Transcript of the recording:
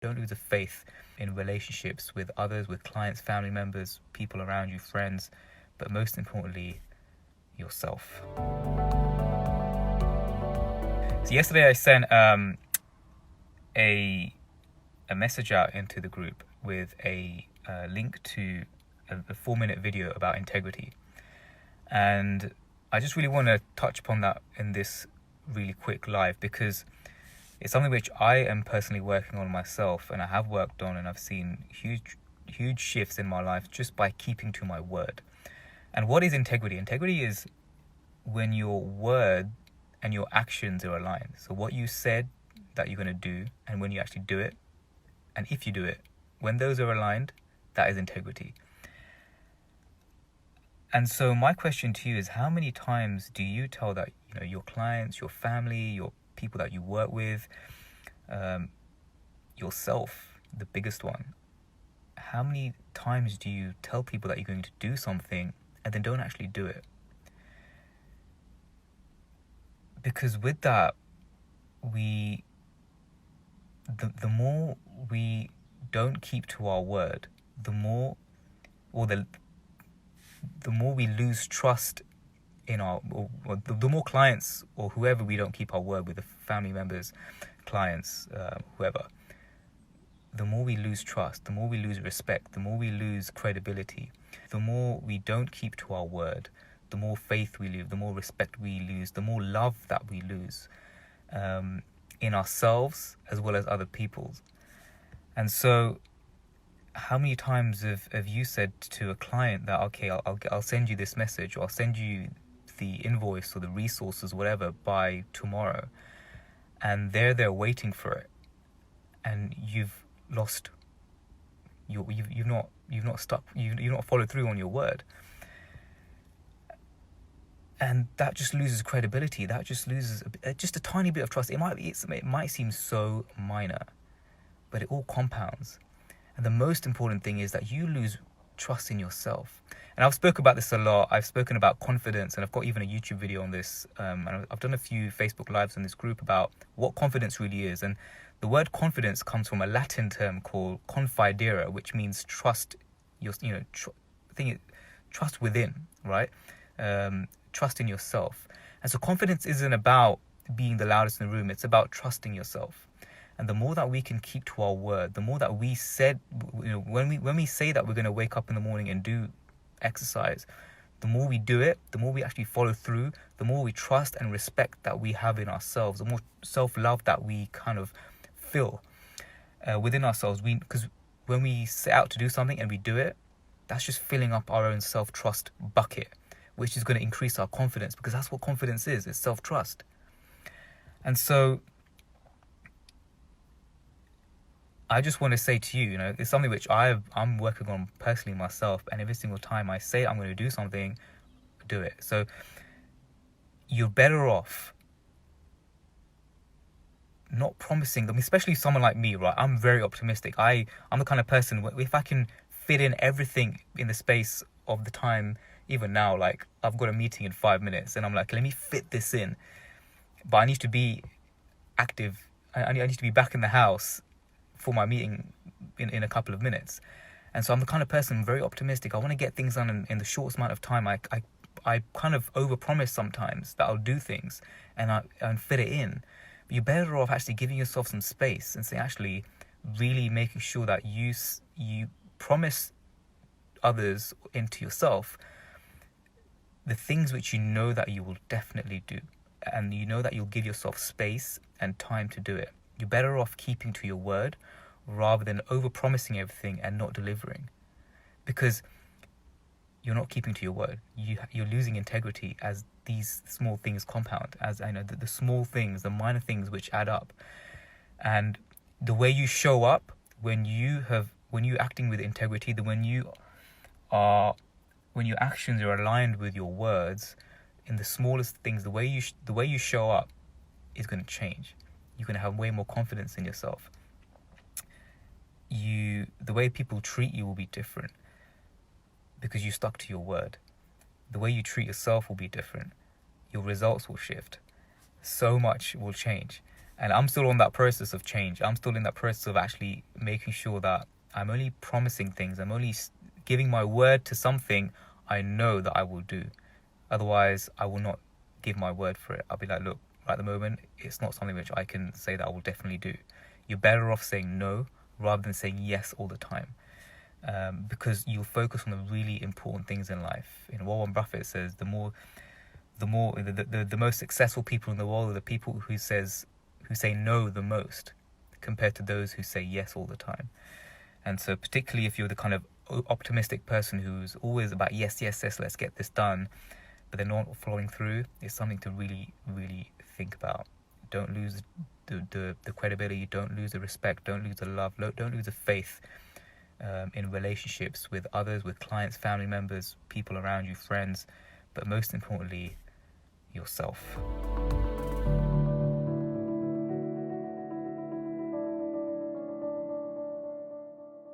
Don't lose the faith in relationships with others, with clients, family members, people around you, friends, but most importantly, yourself. So yesterday I sent a message out into the group with a link to a 4-minute video about integrity. And I just really want to touch upon that in this really quick live, because it's something which I am personally working on myself, and I have worked on, and I've seen huge shifts in my life just by keeping to my word. And what is integrity? Integrity is when your word and your actions are aligned. So what you said that you're going to do, and when you actually do it, and if you do it, when those are aligned, that is integrity. And so my question to you is, how many times do you tell that, your clients, your family, your people that you work with, yourself, the biggest one, how many times do you tell people that you're going to do something and then don't actually do it? Because with that, the more we don't keep to our word, the more we lose trust in the more clients or whoever we don't keep our word with, the family members, clients, whoever, the more we lose trust, the more we lose respect, the more we lose credibility, the more we don't keep to our word, the more faith we lose, the more respect we lose, the more love that we lose in ourselves as well as other people's. And so how many times have you said to a client that, okay, I'll send you this message, or I'll send you the invoice or the resources, whatever, by tomorrow, and they're there waiting for it, and you've lost, you've not followed through on your word, and that just loses credibility. That just loses just a tiny bit of trust. It might seem so minor, but it all compounds. And the most important thing is that you lose trust in yourself. And I've spoken about this a lot. I've spoken about confidence, and I've got even a YouTube video on this. And I've done a few Facebook Lives in this group about what confidence really is. And the word confidence comes from a Latin term called confidere, which means trust. Trust within, right? Trust in yourself. And so confidence isn't about being the loudest in the room. It's about trusting yourself. And the more that we can keep to our word, the more that we said, when we say that we're going to wake up in the morning and do exercise, the more we do it, the more we actually follow through, the more we trust and respect that we have in ourselves, the more self-love that we kind of feel within ourselves. Because when we set out to do something and we do it, that's just filling up our own self-trust bucket, which is going to increase our confidence, because that's what confidence is. It's self-trust. And so I just want to say to you, it's something which I'm working on personally myself, and every single time I say I'm going to do something, do it. So you're better off not promising them, especially someone like me, right? I'm very optimistic. I'm the kind of person, if I can fit in everything in the space of the time, even now, like I've got a meeting in 5 minutes and I'm like, let me fit this in, but I need to be active. I need to be back in the house for my meeting in a couple of minutes. And so I'm the kind of person, very optimistic. I want to get things done in the shortest amount of time. I kind of overpromise sometimes that I'll do things and fit it in. But you're better off actually giving yourself some space and saying, actually really making sure that you promise others into yourself the things which you know that you will definitely do, and you know that you'll give yourself space and time to do it. You're better off keeping to your word rather than over-promising everything and not delivering, because you're not keeping to your word. You're losing integrity as these small things compound, as I know the small things, the minor things which add up. And the way you show up when you're acting with integrity, when your actions are aligned with your words, in the smallest things, the way you show up is going to change. You're going to have way more confidence in yourself. The way people treat you will be different because you stuck to your word. The way you treat yourself will be different. Your results will shift. So much will change. And I'm still on that process of change. I'm still in that process of actually making sure that I'm only promising things. I'm only giving my word to something I know that I will do. Otherwise, I will not give my word for it. I'll be like, look, at the moment, it's not something which I can say that I will definitely do. You're better off saying no rather than saying yes all the time. Because you'll focus on the really important things in life. You know, Warren Buffett says the most successful people in the world are the people who say no the most, compared to those who say yes all the time. And so, particularly if you're the kind of optimistic person who's always about yes, yes, yes, let's get this done, but they're not following through, it's something to really, really think about. Don't lose the credibility, don't lose the respect, don't lose the love, don't lose the faith in relationships with others, with clients, family members, people around you, friends, but most importantly, yourself.